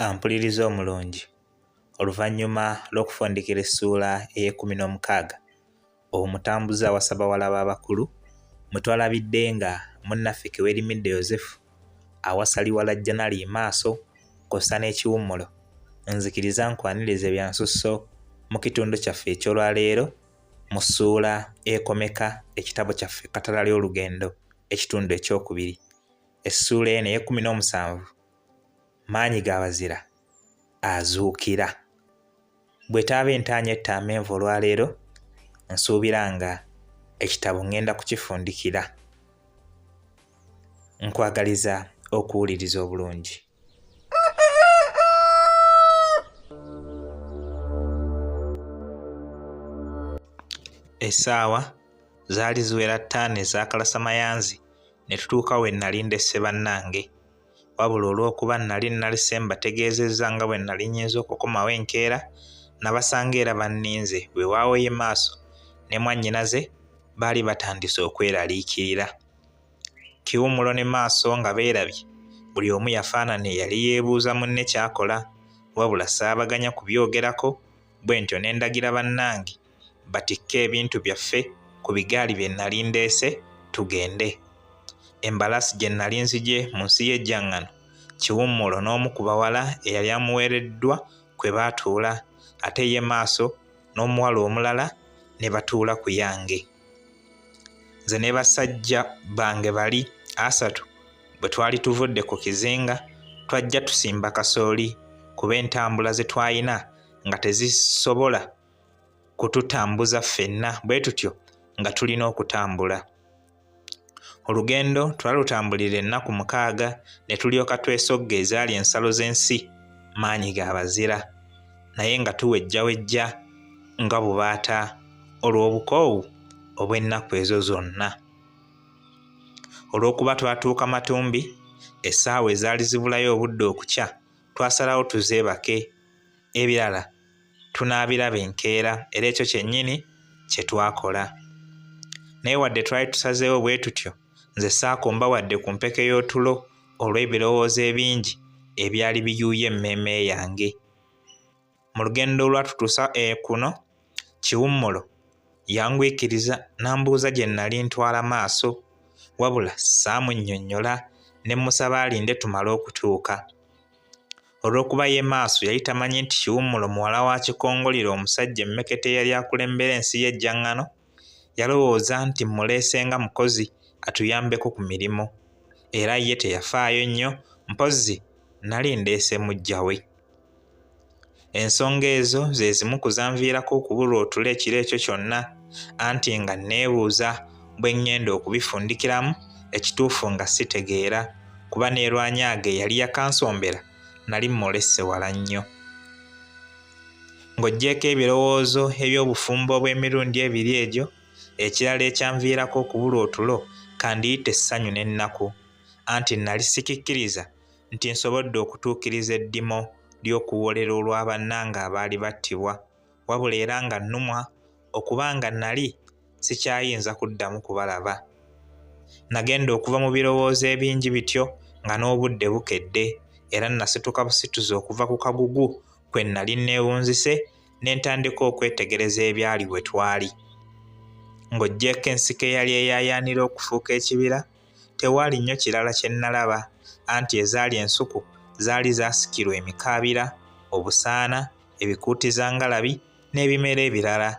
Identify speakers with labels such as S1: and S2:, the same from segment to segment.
S1: Ampuliriza omulungi. Oluvannyuma lw'okufundikira essuula ey'e16 omutambuze awasa bawala b'abakulu mwe twalabidde nga munnaffe Kiwerimidde Yozefu awasa Liwala Janali Maaso kw'ossa n'ekiwummulo nzikiriza nkwanirize bya nsusso mu kitundu kyaffe eky'olwaleero mu ssuula ekomeka ekitabo kyaffe Katala ly'olugendo ekitundu ekyokubiri essuula eno ey'e17 maanyi g'abazira azuukira. Bw'etaaba entaanya ettama enva olwaleero nsuubira nga ekitabo ngenda kukifundikira. Nkwagaliza okuwuliriza obulungi. Essaawa zaali ziwera 5 ez'akalasamayanzi ne tutuuka we nnali ndesse bannange. Wabula olw'okuba nnali nalise mbategeezezza nga bwe nnali nnyinza okukomawo enkeera nabasanga era banninze weewaawo ye Maaso ne mwannyinaze baali batandise okweraliikirira. Kiwummulo ne Maaso nga beerabye buli omu yafaanana eyali yeebuuza munne ky'akola wabula saabaganya kubyogerako bwe ntyo ne ndagira bannange batikke ebintu byaffe ku bigaali bye nnali ndeese tugende. Embalasi gye nnali nzigye mu nsi y'ejjaŋŋano Kiwummulo n'omu ku bawala eyali amuweereddwa kwe baatuula ate ye Maaso n'omuwala omulala ne batuula ku yange. Nze ne basajja bange bali 3 bwe twali tuvudde ku kizinga twajja tusimba kasooli kuba entambula ze twalina nga tezisobola kututambuza ffenna bwe tutyo nga tulina okutambula. Olugendo twalutambulira ennaku 6 ne tulyoka twesogga ezaali ensalo z'ensi maanyi g'abazira naye nga tuwejjawejja nga bubaata olw'obukoowu obw'ennaku ezo zonna. Olw'okuba twatuuka Matumbi essaawa ezaali zibulayo obudde okukya twasalawo tuzeebake ebirala tunaabiraba enkeera era ekyo kyennyini kye twakola. Naye wadde twali tusazeewo bwe tutyo nze saakomba wadde ku mpeke y'otulo olw'ebirowoozo ebingi ebyali biyuuya emmeeme yange. Mu lugendo olwatutuusa kuno Kiwummulo yangwikiriza n'ambuuza gye nnali ntwala Maaso wabula saamunnyonnyola ne mmusaba alinde tumale okutuuka. Olw'okuba ye Maaso yali tamanyi nti Kiwummulo muwala wa Kikongoliro omusajja emmekete eyali akulembera ensi y'ejjaŋŋano yalowooza nti mmuleesenga mukozi atuyambeko ku mirimu era ye teyafaayo nnyo mpozzi nali ndeese muggya we. Ensonga ezo ze zimu ku zanviirako okubulwa otulo ekiro ekyo kyonna anti nga neebuuza bwe ngenda okubifundikiramu ekituufu nga sitegeera kuba neerwanyaage yali yakansombera nali mmulesse wala nnyo. Ng'oggyeko ebirowoozo eby'obufumbo bw'emirundi ebiri egyo ekirala ekyanviirako okubulwa otulo kandiyita essanyu n'ennaku anti nali sikikkiriza nti nsobodde okutuukiriza eddimo ly'okuwoolera olw'abannange abaali battibwa wabula era nga nnumwa okuba nga nali sikyayinza kuddamu kubalaba. Nagenda okuva mu birowoozo ebingi bityo nga n'obudde bukedde era nasituka busituzi okuva ku kagugu kwe nnali neewunzise ne ntandika okwetegereza ebyali we twali. Ng'oggyeko ensiko eyali eyaayaanira okufuuka ekibira tewaali nnyo kirala kye nnalaba anti ezaali ensuku zaali zaasikirwa emikaabira, obusaana, ebikuutizangalabi n'ebimera ebirala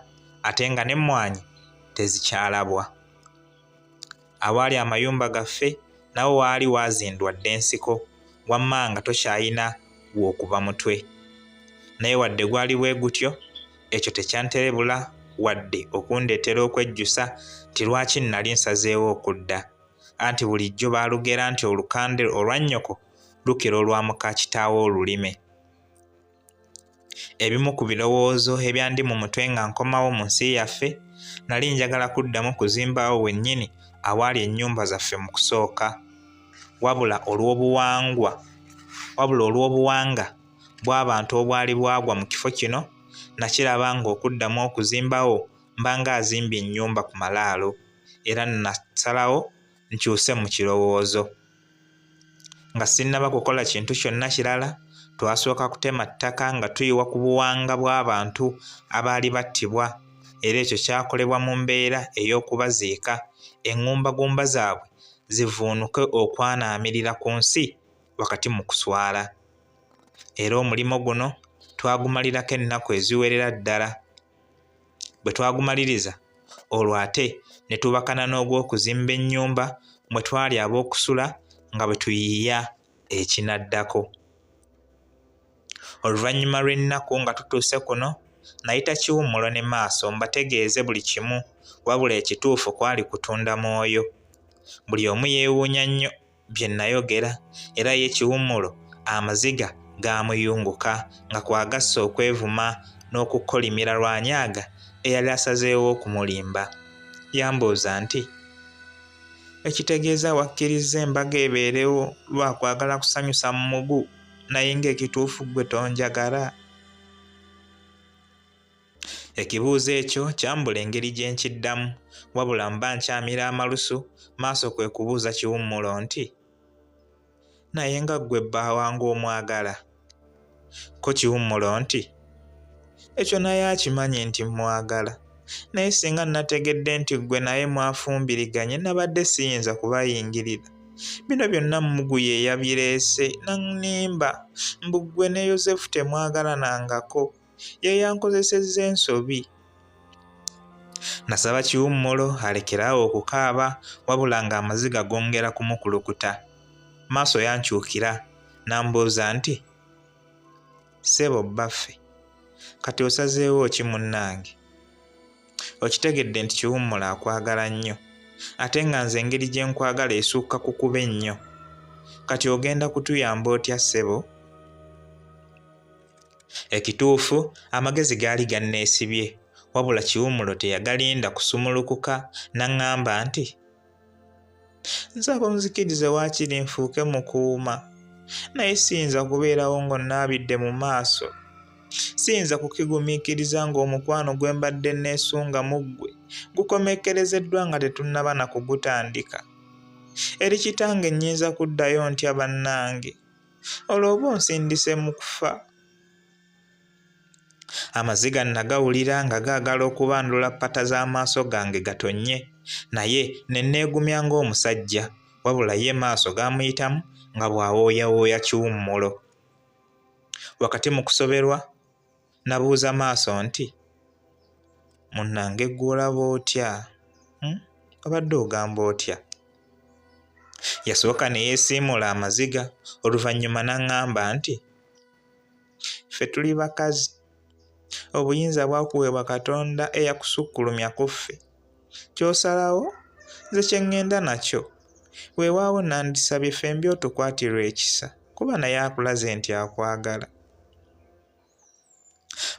S1: ate nga n'emmwanyi tezikyalabwa. Awaali amayumba gaffe nawo waali waazindwa dda ensiko wamma nga tokyayina w'okuba mutwe. Naye wadde gwali bwe gutyo ekyo tekyanterebula wadde okundeetera okwejjusa nti lwaki nnali nsazeewo okudda anti bulijjo baalugera nti olukande olwa nnyoko lukira olwa muka kitaawo olulime. Ebimu ku birowoozo ebyandi mu mutwe nga nkomawo mu nsi yaffe nali njagala kuddamu kuzimbawo wennyini awaali ennyumba zaffe mu kusooka wabula olw'obuwanga bw'abantu obwali bwagwa mu kifo kino nakiraba ng'okuddamu okuzimbawo mbanga azimbye ennyumba ku malaalo era nasalawo nkyuse mu kirowoozo. Nga sinnaba kukola kintu kyonna kirala twasooka kutema ttaka nga tuyiwa ku buwanga bw'abantu abaali battibwa, era ekyo kyakolebwa mu mbeera ey'okubaziika eŋŋumbagumba zaabwe zivuunuke okwanaamirira ku nsi wakati mu kuswala. Era omulimo guno twagumalirako ennaku eziwerera ddala. Bwe twagumaliriza olwo ate ne tubakana n'ogw'okuzimba ennyumba mwe twali ab'okusula nga bwe tuyiiya ekinaddako. Oluvannyuma lw'ennaku nga tutuuse kuno nayita Kiwummulo ne Maaso mbategeeze buli kimu, wabula ekituufu kwali kutunda mwoyo. Buli omu yeewuunya nnyo bye nayogera, era ye Kiwummulo amaziga gaamuyunguka nga kwagassa okwevuma n'okukolimira Lwanyaaga eyali asazeewo okumulimba. Yambuuza nti, ekitegeeza wakkiriza embaga ebeerewo lwa kwagala kusanyusa mu mugu, naye ng'ekituufu ggwe tonjagala? Ekibuuzo ekyo kyambula engeri gye nkiddamu, wabula mba nkyamira amalusu. Maaso kwe kubuuza Kiwummulo nti, naye nga ggwe bba wange omwagala? Ko Kiwummulo nti, ekyo naye akimanyi nti mwagala, naye singa nategedde nti ggwe naye mwafumbiriganye nabadde siyinza kubayingirira. Bino byonna mmugu ye yabireese n'annimba mbu ggwe ne Yozefu temwagalanangako, ye yankozesezza ensobi. Nasaba Kiwummulo alekeraawo okukaaba, wabula ng'amaziga gongera kumukulukuta. Maaso yankyukira n'ambuuza nti, ssebo bbaffe, kati osazeewo ki munnange? Okitegedde nti Kiwummulo akwagala nnyo, ate nga nze engeri gye nkwagala esukka kukuba ennyo. Kati ogenda kutuyamba otya ssebo? Ekituufu amagezi gaali ganneesibye, wabula Kiwummulo teyagalinda kusumulukuka n'aŋŋamba nti, nsaba onzikirize waakiri nfuuke mukuuma, naye siyinza kubeerawo ng'onnaabidde mu maaso. Siyinza kukigumiikiriza ng'omukwano gwe mbadde neesunga mu ggwe gukomekkerezeddwa nga tetunnaba na kugutandika. Eri kitange nnyinza kuddayo ntya bannange? Olwo oba onsindise mu kufa. Amaziga nagawulira nga gaagala okubandula ppata z'amaaso gange gatonnye, naye ne neegumya ng'omusajja, wabula ye Maaso gaamuyitamu nga bw'awooyawooya Kiwummulo. Wakati mu kusoberwa nabuuza Maaso nti, munnange ggwe olaba otya? Obadde ogamba otya? Yasooka ne yeesiimula amaziga, oluvannyuma n'aŋŋamba nti, ffe tuli bakazi, obuyinza bwakuweebwa Katonda eyakusukkulumya ku ffe. Ky'osalawo nze kye ŋŋenda nakyo. Weewaawo nandisabye ffembi otukwatirwe ekisa, kuba naye akulaze nti akwagala.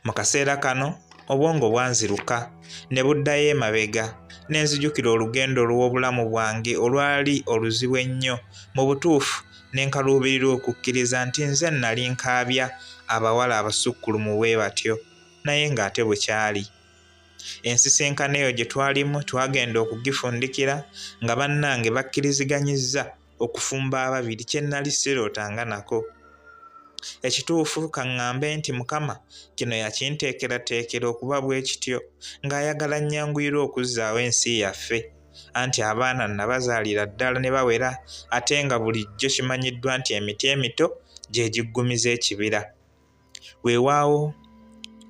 S1: Mu kaseera kano obwongo bwanziruka ne buddayo emabega, ne nzijukira olugendo lw'obulamu bwange olwali oluzibu ennyo. Mu butuufu ne nkaluubirirwa okukkiriza nti nze nali nkaabya abawala abasukkulumu bwe batyo, naye ng'ate bwe kyali. Ensisinkano eyo gye twalimu twagenda okugifundikira nga bannange bakkiriziganyizza okufumba ababiri, kye nnali sirootanga nako. Ekituufu kaŋŋambe nti Mukama kino yakinteekerateekera okuba bwe kityo, ng'ayagala nnyanguyirwe okuzzaawo ensi yaffe. Anti abaana nabazaalira ddala ne bawera, ate nga bulijjo kimanyiddwa nti emiti emito gye giggumiza ekibira. Weewaawo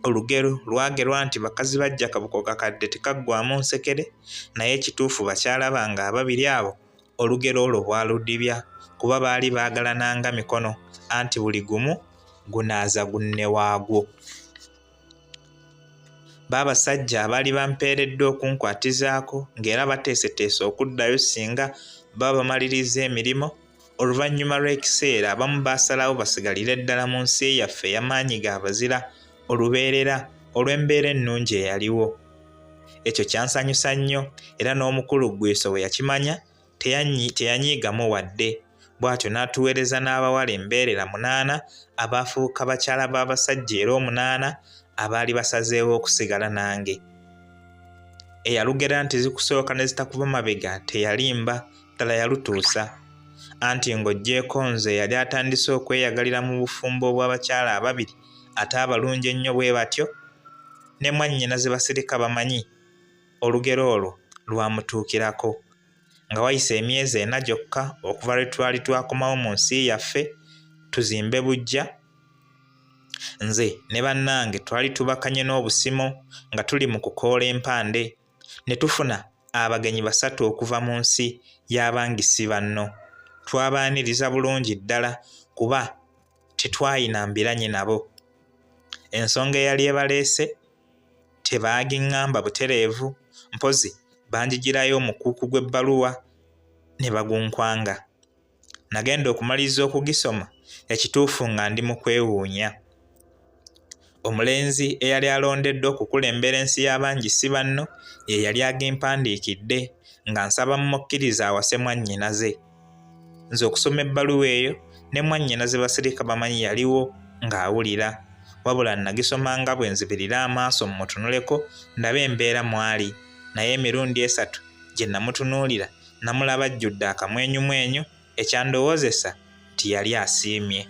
S1: olugero lwagerwa nti bakazi bajja kabuko kakadde tekaggwamu nsekere, naye ekituufu bakyala bange ababiri abo olugero olwo bwaludibya, kuba baali baagalananga mikono, anti buli gumu gunaaza gunne waagwo. Baabasajja abaali bampeeredde okunkwatizaako ng'era bateeseteese okuddayo singa baba bamaliriza emirimu. Oluvannyuma lw'ekiseera abamu baasalawo basigalire ddala mu nsi yaffe ey'amaanyi gaabazira olubeerera olw'embeera ennungi eyaliwo. Ekyo kyansanyusa nnyo, era n'omukulu Gwiso bwe yakimanya teyanyiigamu wadde. Bw'atyo n'atuweereza n'abawala embeerera 8 abaafuuka bakyala b'abasajja era 8 abaali basazeewo okusigala nange. Eyalugera nti zikusooka ne zitakuba mabega teyalimba, ddala yalutuusa. anti ng'oggyeko nze yali atandise okweyagalira mu bufumbo obw'abakyala ababiri ate abalungi ennyo bwe batyo, ne mwannyinaze basirika bamanyi olugero olwo lwamutuukirako. Nga wayise emyezi 4 gyokka okuva lwe twali twakomawo mu nsi yaffe tuzimbe buggya, nze ne bannange twali tubakanye n'obusimo nga tuli mu kukoola empande, ne tufuna abagenyi 3 okuva mu nsi y'abangisi banno. Twabaaniriza bulungi ddala kuba tetwayina mbiranye nabo. Ensonga eyali ebaleese tebaagiŋŋamba butereevu, mpozi banjigirayo omukuuku gw'ebbaluwa ne bagunkwanga. Nagenda okumaliriza okugisoma ekituufu nga ndi mu kwewuunya. Omulenzi eyali alondeddwa okukulembera ensi y'abangisi banno ye yali agimpandiikidde nga nsaba mmukkiriza awase mwannyinaze. Nze okusoma ebbaluwa eyo ne mwannyinaze basirika bamanyi yaliwo ng'awulira, wabula nagisomanga bwe nzibirira amaaso mmutunuleko ndabe embeera mwali, naye emirundi 3 gye namutunuulira namulaba ajjudde akamwenyumwenyu ekyandowoozesa nti yali asiimye.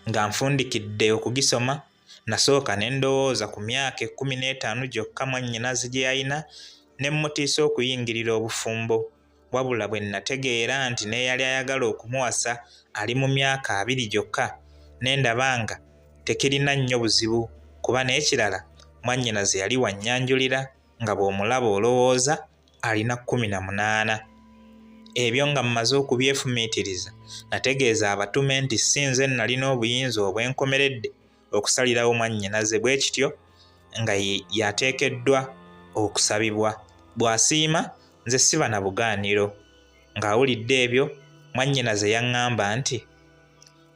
S1: Nga nfundikidde okugisoma nasooka ne ndowooza ku myaka 15 gyokka mwannyinaze gye yalina ne mmutiisa okuyingirira obufumbo, wabula bwe nategeera nti n'eyali ayagala okumuwasa ali mu myaka 2 gyokka ne ndaba nga tekirina nnyo buzibu kuba n'ekirala mwannyinaze yali wannyanjulira nga bw'omulaba olowooza alina 18. Ebyo nga mmaze okubyefumiitiriza nategeeza abatume nti si nze nalina obuyinza obwenkomeredde okusalirawo mwannyinaze, bwe kityo nga yateekeddwa okusabibwa. Bw'asiima nze siba na bugaaniro. Ng'awulidde ebyo mwannyinaze yaŋŋamba nti,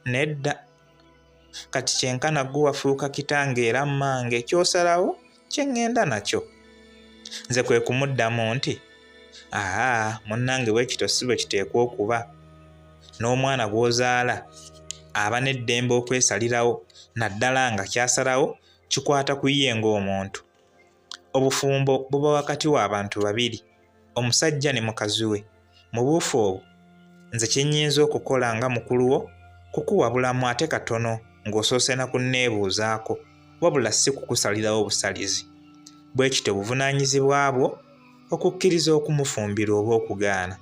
S1: nedda, kati kyenkana ggwe wafuuka kitange era mmange, ky'osalawo kye ŋŋenda nakyo. Nze kwe kumuddamu nti, munnange bwe kito si bwe kiteekwa okuba. N'omwana gw'ozaala aba n'eddembe okwesalirawo, naddala nga ky'asalawo kikwata ku ye ng'omuntu. Obufumbo buba wakati w'abantu babiri, omusajja ne mukazi we. Mu buufu obwo nze kye nnyinza okukola nga mukulu wo kukuwabulamu ate katono ng'osoose na kunneebuuzaako, wabula si kukusalirawo busalizi. Bwe kityo buvunaanyizibwa bwo okukkiriza okumufumbira oba okugaana.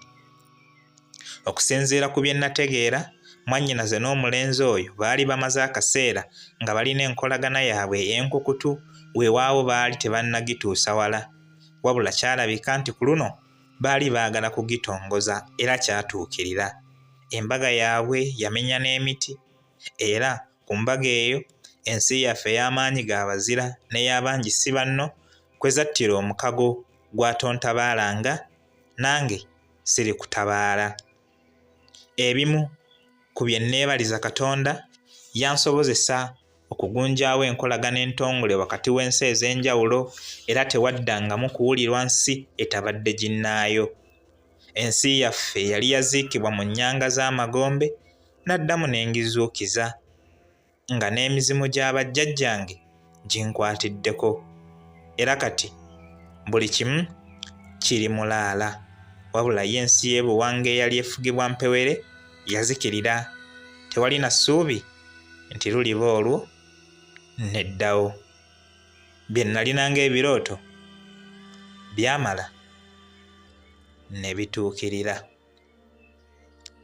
S1: Okusinziira ku bye nategeera, mwannyinaze n'omulenzi oyo baali bamaze akaseera nga balina enkolagana yaabwe ey'enkukutu, weewaawo baali tebannagituusa wala, wabula kyalabika nti ku luno baali baagala kugitongoza era kyatuukirira. Embaga yaabwe yamenya n'emiti, era ku mbaga eyo ensi yaffe ey'amaanyi g'abazira n'ey'abangisi banno kwe zattira omukago gwatontabaalanga, nange siri kutabaala. Ebimu ku bye nneebaliza Katonda yansobozesa okugunjaawo enkolagana entongole wakati w'ensi ez'enjawulo, era tewaddangamu kuwulirwa nsi etabadde ginnaayo. Ensi yaffe yali yaziikibwa mu nnyanga z'amagombe, naddamu n'engizuukiza, nga n'emizimu gya bajjajjange ginkwatiddeko, era kati buli kimu kiri mulaala, wabula ye ensi y'ebuwanga eyali efugibwa mpewere yazikirira. Tewalina ssuubi nti luliba olwo neddawo. Bye nalina ng'ebirooto byamala ne bituukirira.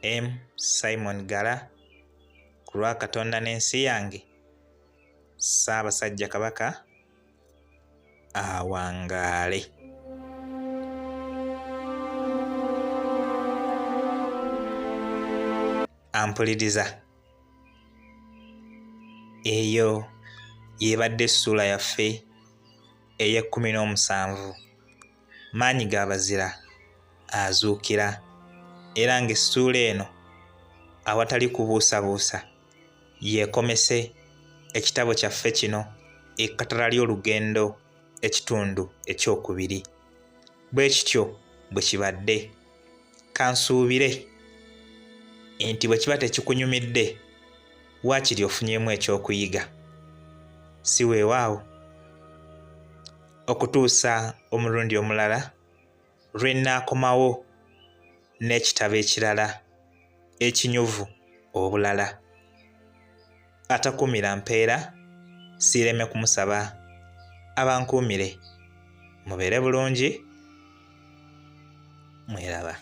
S1: M. Simon Gala, ku lwa Katonda n'ensi yange, Ssaabasajja Kabaka awangaale. Ampuliriza, eyo yeebadde essuula yaffe ey'17. Maanyi g'abazira azuukira, era ng'essuula eno awatali kubuusabuusa yeekomese ekitabo kyaffe kino ekkatala ly'olugendo ekitundu ekyokubiri. Bwe kityo bwe kibadde. Kansuubire nti bwe kiba tekikunyumidde waakiri ofunyemu ekyokuyiga. Si weewaawo okutuusa omulundi omulala lwe nnaakomawo n'ekitabo ekirala ekinyuvu obulala. Atakuumira mpeera siireme kumusaba abankuumire. Mubeere bulungi, mweraba.